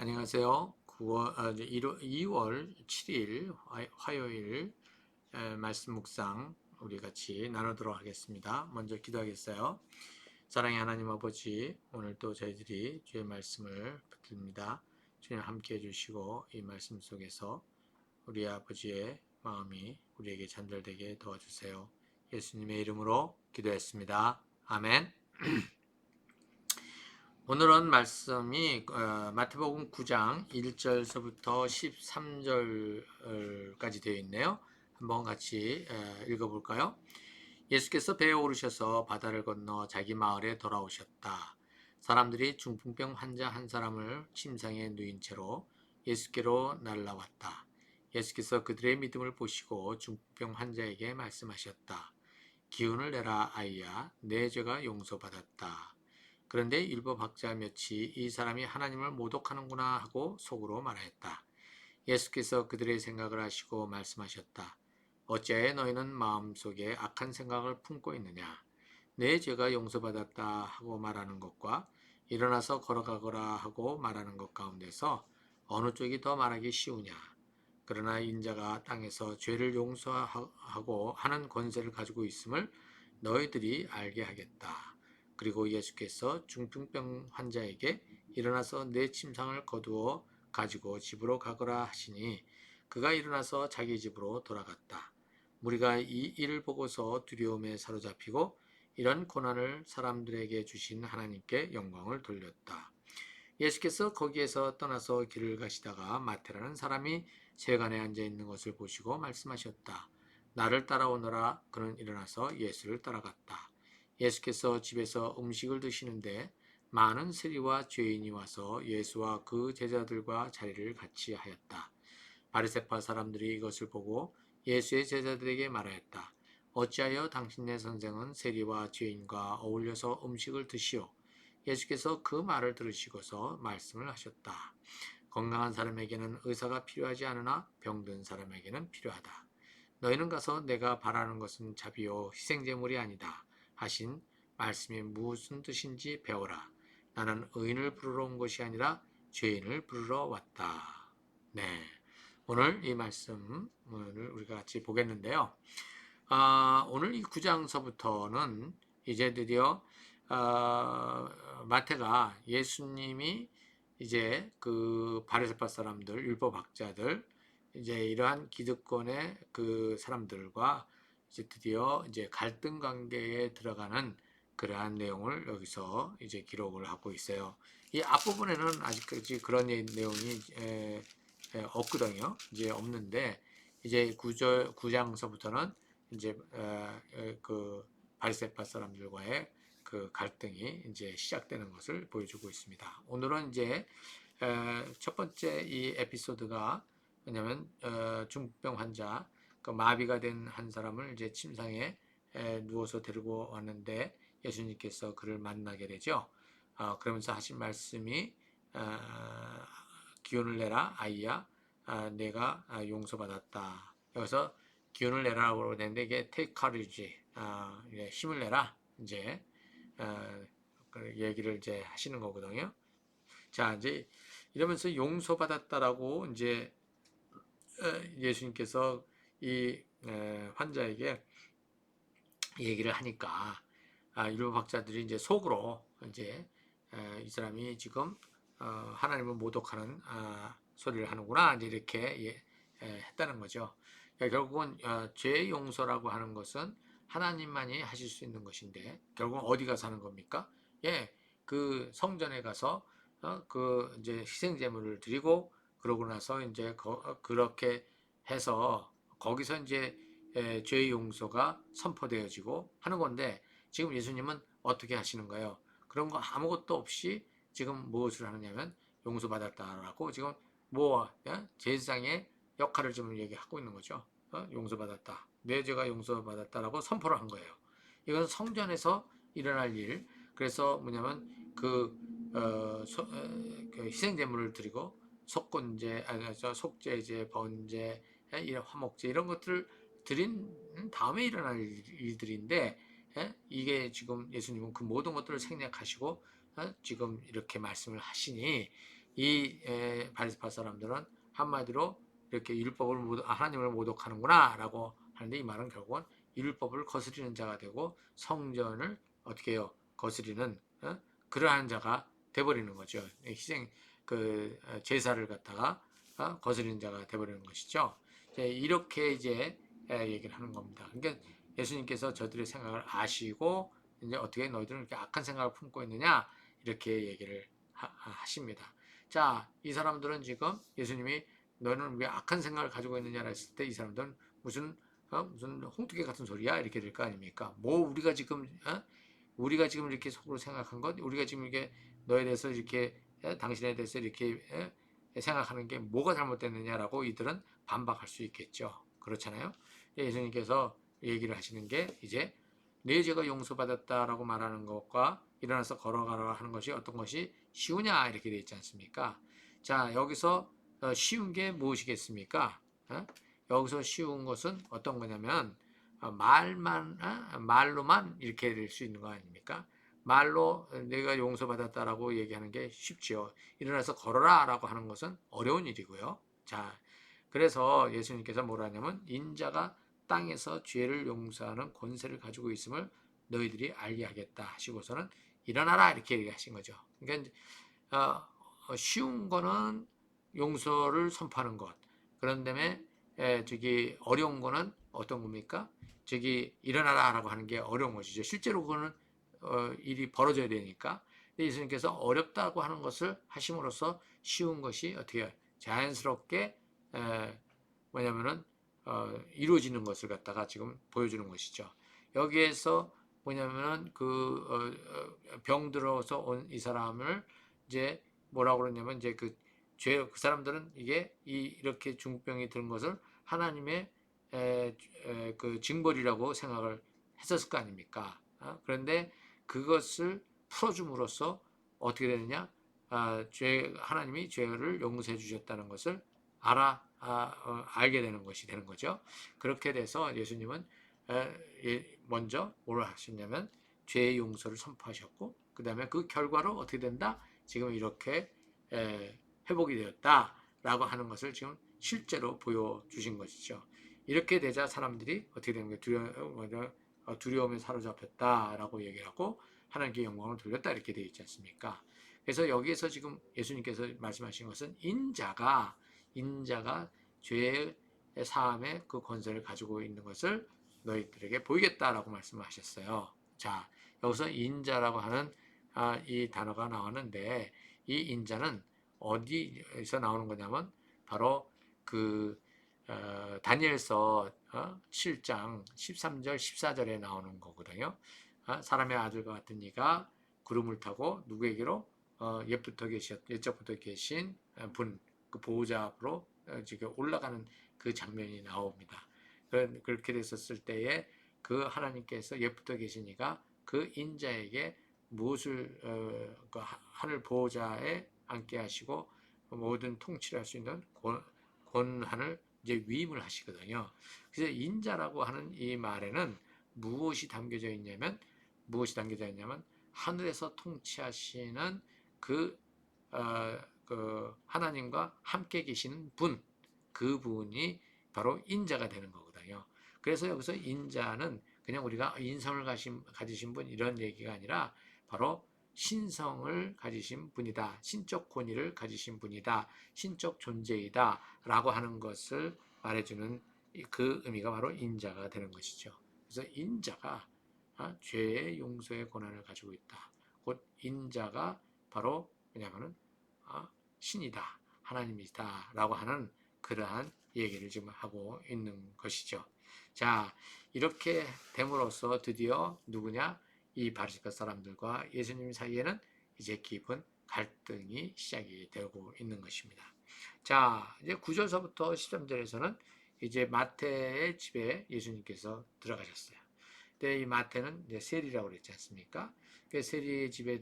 안녕하세요. 2월 7일 화요일 말씀 묵상 우리 같이 나누도록 하겠습니다. 먼저 기도하겠어요. 사랑의 하나님 아버지, 오늘 또 저희들이 주의 말씀을 붙듭니다. 주님 함께 해주시고 이 말씀 속에서 우리 아버지의 마음이 우리에게 전달되게 도와주세요. 예수님의 이름으로 기도했습니다. 아멘. 오늘은 말씀이 마태복음 9장 1절서부터 13절까지 되어 있네요. 한번 같이 읽어볼까요? 예수께서 배에 오르셔서 바다를 건너 자기 마을에 돌아오셨다. 사람들이 중풍병 환자 한 사람을 침상에 누인 채로 예수께로 날라왔다. 예수께서 그들의 믿음을 보시고 중풍병 환자에게 말씀하셨다. 기운을 내라 아이야, 내 죄가 용서받았다. 그런데 율법학자 몇이 이 사람이 하나님을 모독하는구나 하고 속으로 말하였다. 예수께서 그들의 생각을 아시고 말씀하셨다. 어찌하여 너희는 마음속에 악한 생각을 품고 있느냐. 내 죄가 용서받았다 하고 말하는 것과 일어나서 걸어가거라 하고 말하는 것 가운데서 어느 쪽이 더 말하기 쉬우냐. 그러나 인자가 땅에서 죄를 용서하고 하는 권세를 가지고 있음을 너희들이 알게 하겠다. 그리고 예수께서 중풍병 환자에게 일어나서 내 침상을 거두어 가지고 집으로 가거라 하시니 그가 일어나서 자기 집으로 돌아갔다. 무리가 이 일을 보고서 두려움에 사로잡히고 이런 고난을 사람들에게 주신 하나님께 영광을 돌렸다. 예수께서 거기에서 떠나서 길을 가시다가 마태라는 사람이 세간에 앉아 있는 것을 보시고 말씀하셨다. 나를 따라오너라. 그는 일어나서 예수를 따라갔다. 예수께서 집에서 음식을 드시는데 많은 세리와 죄인이 와서 예수와 그 제자들과 자리를 같이 하였다. 바리새파 사람들이 이것을 보고 예수의 제자들에게 말하였다. 어찌하여 당신네 선생은 세리와 죄인과 어울려서 음식을 드시오? 예수께서 그 말을 들으시고서 말씀을 하셨다. 건강한 사람에게는 의사가 필요하지 않으나 병든 사람에게는 필요하다. 너희는 가서 내가 바라는 것은 자비요 희생제물이 아니다 하신 말씀이 무슨 뜻인지 배워라. 나는 의인을 부르러 온 것이 아니라 죄인을 부르러 왔다. 네, 오늘 이 말씀을 우리가 같이 보겠는데요. 오늘 이 9장서부터는 이제 드디어 마태가 예수님이 이제 그 바리새파 사람들, 율법학자들, 이제 이러한 기득권의 그 사람들과 이제 드디어 이제 갈등 관계에 들어가는 그러한 내용을 여기서 이제 기록을 하고 있어요. 이 앞부분에는 아직까지 그런 내용이 없거든요. 이제 없는데 이제 9장서부터는 이제 그 바리새파 사람들과의 그 갈등이 이제 시작되는 것을 보여주고 있습니다. 오늘은 이제 첫 번째 이 에피소드가 뭐냐면 중풍병 환자, 그 마비가 된 한 사람을 이제 침상에 누워서 데리고 왔는데 예수님께서 그를 만나게 되죠. 그러면서 하신 말씀이 기운을 내라 아이야, 내가 용서받았다. 여기서 기운을 내라고 되는데 이게 take courage, 힘을 내라 이제 그 얘기를 이제 하시는 거거든요. 자, 이제 이러면서 용서받았다라고 이제 예수님께서 이 환자에게 얘기를 하니까 율법학자들이 이제 속으로 이제 이 사람이 지금 하나님을 모독하는 소리를 하는구나 이제 이렇게 했다는 거죠. 그러니까 결국은 죄 용서라고 하는 것은 하나님만이 하실 수 있는 것인데 결국은 어디 가서 하는 겁니까? 예, 그 성전에 가서 그 이제 희생 제물을 드리고 그러고 나서 이제 그렇게 해서 거기서 이제 죄의 용서가 선포되어지고 하는 건데 지금 예수님은 어떻게 하시는 거예요? 그런 거 아무것도 없이 지금 무엇을 하느냐면 용서받았다라고 지금 뭐 제사장의 역할을 지금 얘기하고 있는 거죠. 용서받았다. 내 죄가 용서받았다라고 선포를 한 거예요. 이건 성전에서 일어날 일. 그래서 뭐냐면 그 희생제물을 드리고 속건제, 속죄제, 번제, 이런 화목제 이런 것들을 드린 다음에 일어날 일들인데 이게 지금 예수님은 그 모든 것들을 생략하시고 지금 이렇게 말씀을 하시니 이 바리새파 사람들은 한마디로 이렇게 하나님을 모독하는구나라고 하는데, 이 말은 결국은 율법을 거스리는 자가 되고 성전을 어떻게 해요? 거스리는 그러한 자가 돼버리는 거죠. 희생 제사를 갖다가 거스리는 자가 돼버리는 것이죠. 이렇게 이제 얘기를 하는 겁니다. 그러니까 예수님께서 저들의 생각을 아시고 이제 어떻게 너희들은 이렇게 악한 생각을 품고 있느냐 이렇게 얘기를 하십니다. 자, 이 사람들은 지금 예수님이 너는 왜 악한 생각을 가지고 있느냐라 했을 때 이 사람들은 무슨 홍두깨 같은 소리야 이렇게 될 거 아닙니까? 뭐 우리가 지금 이렇게 속으로 생각한 것, 우리가 지금 이게 너에 대해서 이렇게 당신에 대해서 이렇게 생각하는 게 뭐가 잘못됐느냐라고 이들은 반박할 수 있겠죠. 그렇잖아요. 예수님께서 얘기를 하시는 게 이제 내 죄가 용서받았다라고 말하는 것과 일어나서 걸어가라 하는 것이 어떤 것이 쉬우냐 이렇게 되어 있지 않습니까? 자, 여기서 쉬운 게 무엇이겠습니까? 여기서 쉬운 것은 어떤 거냐면 말로만 이렇게 될 수 있는 거 아닙니까? 말로 내가 용서받았다라고 얘기하는 게 쉽지요. 일어나서 걸어라 라고 하는 것은 어려운 일이고요. 자, 그래서 예수님께서 뭐라 하냐면 인자가 땅에서 죄를 용서하는 권세를 가지고 있음을 너희들이 알게 하겠다 하시고서는 일어나라 이렇게 얘기하신 거죠. 그러니까 쉬운 거는 용서를 선포하는 것. 그런 다음에 저기 어려운 거는 어떤 겁니까? 저기 일어나라라고 하는 게 어려운 것이죠. 실제로 그거는 일이 벌어져야 되니까. 예수님께서 어렵다고 하는 것을 하심으로써 쉬운 것이 어떻게 자연스럽게 뭐냐면은 이루어지는 것을 갖다가 지금 보여주는 것이죠. 여기에서 뭐냐면은 병들어서 온 이 사람을 이제 뭐라고 그러냐면 이제 그 사람들은 이게 이렇게 중병이 든 것을 하나님의 그 징벌이라고 생각을 했었을 거 아닙니까? 그런데 그것을 풀어줌으로써 어떻게 되느냐? 하나님이 죄를 용서해 주셨다는 것을 알게 되는 것이 되는 거죠. 그렇게 돼서 예수님은 먼저 뭘 하셨냐면 죄의 용서를 선포하셨고, 그 다음에 그 결과로 어떻게 된다? 지금 이렇게 회복이 되었다라고 하는 것을 지금 실제로 보여주신 것이죠. 이렇게 되자 사람들이 어떻게 되는 거예요? 두려움에 사로잡혔다라고 얘기하고 하나님께 영광을 돌렸다 이렇게 되어 있지 않습니까? 그래서 여기에서 지금 예수님께서 말씀하신 것은 인자가 죄의 사함의 그 권세를 가지고 있는 것을 너희들에게 보이겠다라고 말씀을 하셨어요. 자, 여기서 인자라고 하는 이 단어가 나왔는데, 이 인자는 어디에서 나오는 거냐면 바로 다니엘서 7장 13절 14절에 나오는 거거든요. 사람의 아들과 같은 이가 구름을 타고 누구에게로 옛적부터 계신 분, 그 보호자 앞으로 지금 올라가는 그 장면이 나옵니다. 그렇게 됐었을 때에 그 하나님께서 옛부터 계신 이가 그 인자에게 무엇을 그 하늘 보호자에 앉게 하시고 모든 통치를 할 수 있는 권한을 이제 위임을 하시거든요. 그래서 인자라고 하는 이 말에는 무엇이 담겨져 있냐면 하늘에서 통치하시는 그 하나님과 함께 계시는 분, 그분이 바로 인자가 되는 거거든요. 그래서 여기서 인자는 그냥 우리가 인성을 가지신 분 이런 얘기가 아니라 바로 신성을 가지신 분이다. 신적 권위를 가지신 분이다. 신적 존재이다. 라고 하는 것을 말해주는 그 의미가 바로 인자가 되는 것이죠. 그래서 인자가 죄의 용서의 권한을 가지고 있다. 곧 인자가 바로 뭐냐면은 신이다. 하나님이다. 라고 하는 그러한 얘기를 지금 하고 있는 것이죠. 자, 이렇게 됨으로써 드디어 누구냐? 이 바리새파 사람들과 예수님 사이에는 이제 깊은 갈등이 시작이 되고 있는 것입니다. 자, 이제 9절서부터 13절에서는 이제 마태의 집에 예수님께서 들어가셨어요. 근데 이 마태는 이제 세리라고 그랬지 않습니까? 그 세리의 집에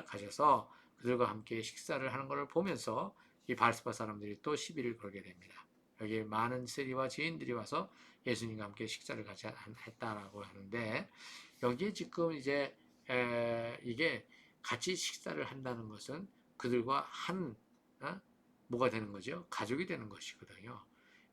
가셔서 그들과 함께 식사를 하는 것을 보면서 이 바리새파 사람들이 또 시비를 걸게 됩니다. 여기 많은 세리와 죄인들이 와서 예수님과 함께 식사를 같이 했다라고 하는데, 여기에 지금 이제 이게 같이 식사를 한다는 것은 그들과 한 뭐가 되는 거죠? 가족이 되는 것이거든요.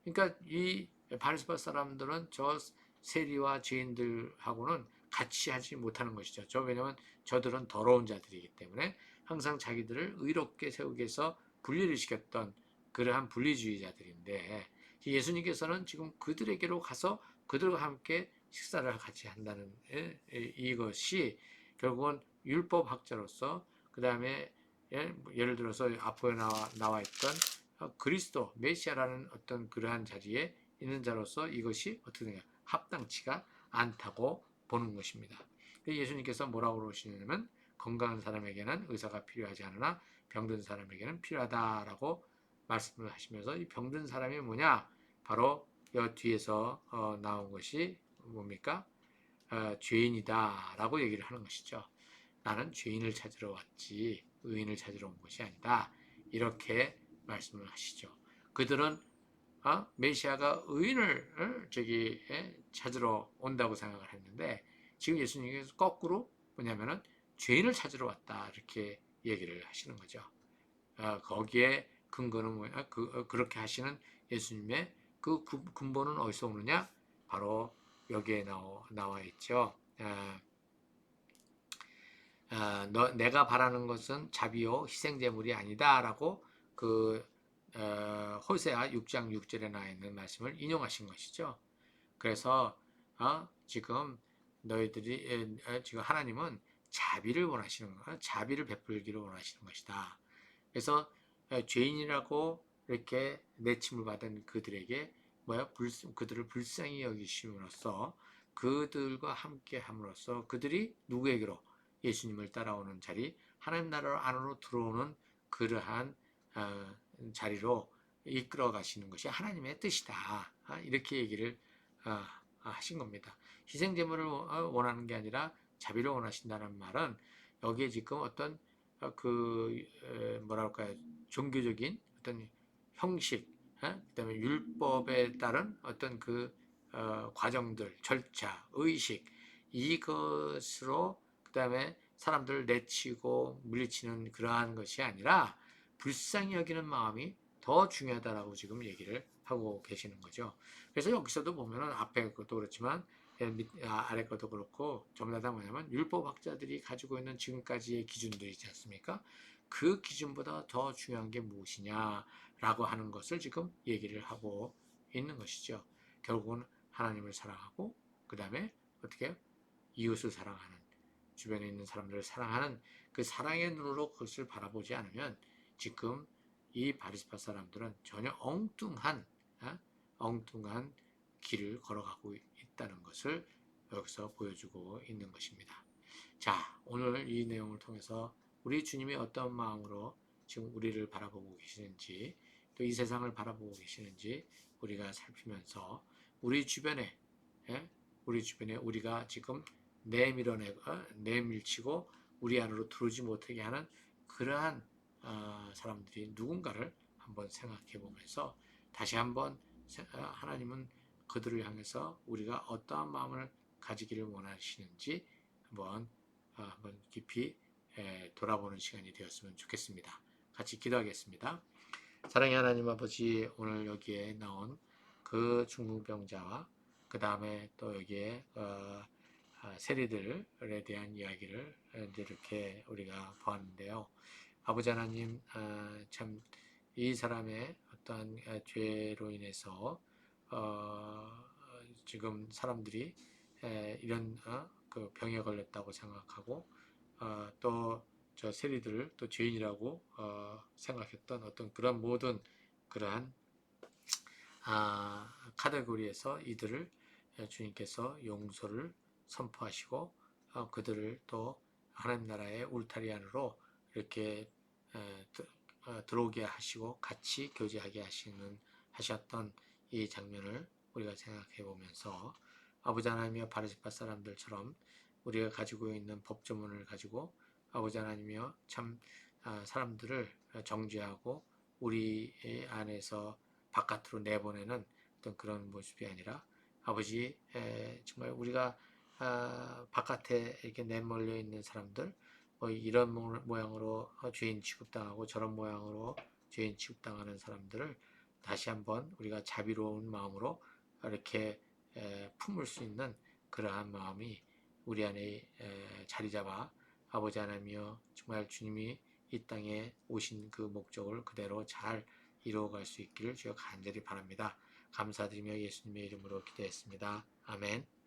그러니까 이 바리새파 사람들은 저 세리와 죄인들하고는 같이 하지 못하는 것이죠. 왜냐하면 저들은 더러운 자들이기 때문에 항상 자기들을 의롭게 세우기 위해서 분리를 시켰던 그러한 분리주의자들인데, 예수님께서는 지금 그들에게로 가서 그들과 함께 식사를 같이 한다는 이것이 결국은 율법학자로서, 그 다음에 예를 들어서 앞에 나와 있던 그리스도 메시아라는 어떤 그러한 자리에 있는 자로서 이것이 어떻게 되냐, 합당치가 않다고 보는 것입니다. 예수님께서 뭐라고 그러시냐면, 건강한 사람에게는 의사가 필요하지 않으나 병든 사람에게는 필요하다라고 말씀을 하시면서, 이 병든 사람이 뭐냐, 바로 여 뒤에서 나온 것이 뭡니까? 죄인이다 라고 얘기를 하는 것이죠. 나는 죄인을 찾으러 왔지 의인을 찾으러 온 것이 아니다, 이렇게 말씀을 하시죠. 그들은 메시아가 의인을 찾으러 온다고 생각을 했는데, 지금 예수님께서 거꾸로 뭐냐면은 죄인을 찾으러 왔다, 이렇게 얘기를 하시는 거죠. 거기에 근거는 뭐냐? 그렇게 하시는 예수님의 그 근본은 어디서 오느냐? 바로 여기에 나와 있죠. 내가 바라는 것은 자비요 희생제물이 아니다라고 그 호세아 6장 6절에 나와 있는 말씀을 인용하신 것이죠. 그래서 지금 너희들이 지금 하나님은 자비를 원하시는 거, 자비를 베풀기를 원하시는 것이다. 그래서 죄인이라고 이렇게 내침을 받은 그들에게 그들을 불쌍히 여기심으로써, 그들과 함께 함으로써 그들이 누구에게로, 예수님을 따라오는 자리, 하나님 나라 안으로 들어오는 그러한 자리로 이끌어 가시는 것이 하나님의 뜻이다, 이렇게 얘기를 하신 겁니다. 희생제물을 원하는 게 아니라 자비를 원하신다는 말은, 여기에 지금 어떤 뭐랄까요, 종교적인 어떤 형식, 그다음에 율법에 따른 어떤 과정들, 절차, 의식, 이것으로 그다음에 사람들을 내치고 물리치는 그러한 것이 아니라 불쌍히 여기는 마음이 더 중요하다라고 지금 얘기를 하고 계시는 거죠. 그래서 여기서도 보면은 앞에 것도 그렇지만 아래 것도 그렇고 전부 다 뭐냐면 율법학자들이 가지고 있는 지금까지의 기준들이 있지 않습니까? 그 기준보다 더 중요한 게 무엇이냐라고 하는 것을 지금 얘기를 하고 있는 것이죠. 결국은 하나님을 사랑하고, 그 다음에 어떻게 이웃을 사랑하는, 주변에 있는 사람들을 사랑하는 그 사랑의 눈으로 그것을 바라보지 않으면, 지금 이 바리새파 사람들은 전혀 엉뚱한 길을 걸어가고 있다는 것을 여기서 보여주고 있는 것입니다. 자, 오늘 이 내용을 통해서 우리 주님이 어떤 마음으로 지금 우리를 바라보고 계시는지, 또 이 세상을 바라보고 계시는지 우리가 살피면서, 우리 주변에 우리가 지금 내밀치고 우리 안으로 들어오지 못하게 하는 그러한 사람들이 누군가를 한번 생각해 보면서, 다시 한번 하나님은 그들을 향해서 우리가 어떠한 마음을 가지기를 원하시는지 한번 깊이 돌아보는 시간이 되었으면 좋겠습니다. 같이 기도하겠습니다. 사랑의 하나님 아버지, 오늘 여기에 나온 그 중풍병자와 그 다음에 또 여기에 세리들에 대한 이야기를 이렇게 우리가 보았는데요. 아버지 하나님, 참 이 사람의 어떠한 죄로 인해서 지금 사람들이 이런 그 병에 걸렸다고 생각하고, 또 저 세리들을 또 죄인이라고 생각했던 어떤 그런 모든 그러한 카테고리에서 이들을 주님께서 용서를 선포하시고, 그들을 또 하나님 나라의 울타리 안으로 이렇게 들어오게 하시고 같이 교제하게 하셨던 이 장면을 우리가 생각해 보면서, 아버지 하나님이여 바리새파 사람들처럼 우리가 가지고 있는 법조문을 가지고 아버지 하나님이여 참 사람들을 정죄하고 우리 안에서 바깥으로 내보내는 어떤 그런 모습이 아니라, 아버지 정말 우리가 바깥에 이렇게 내몰려 있는 사람들, 이런 모양으로 죄인 취급당하고 저런 모양으로 죄인 취급당하는 사람들을 다시 한번 우리가 자비로운 마음으로 이렇게 품을 수 있는 그러한 마음이 우리 안에 자리 잡아 아버지 하나님이여 정말 주님이 이 땅에 오신 그 목적을 그대로 잘 이루어갈 수 있기를 주여 간절히 바랍니다. 감사드리며 예수님의 이름으로 기도했습니다. 아멘.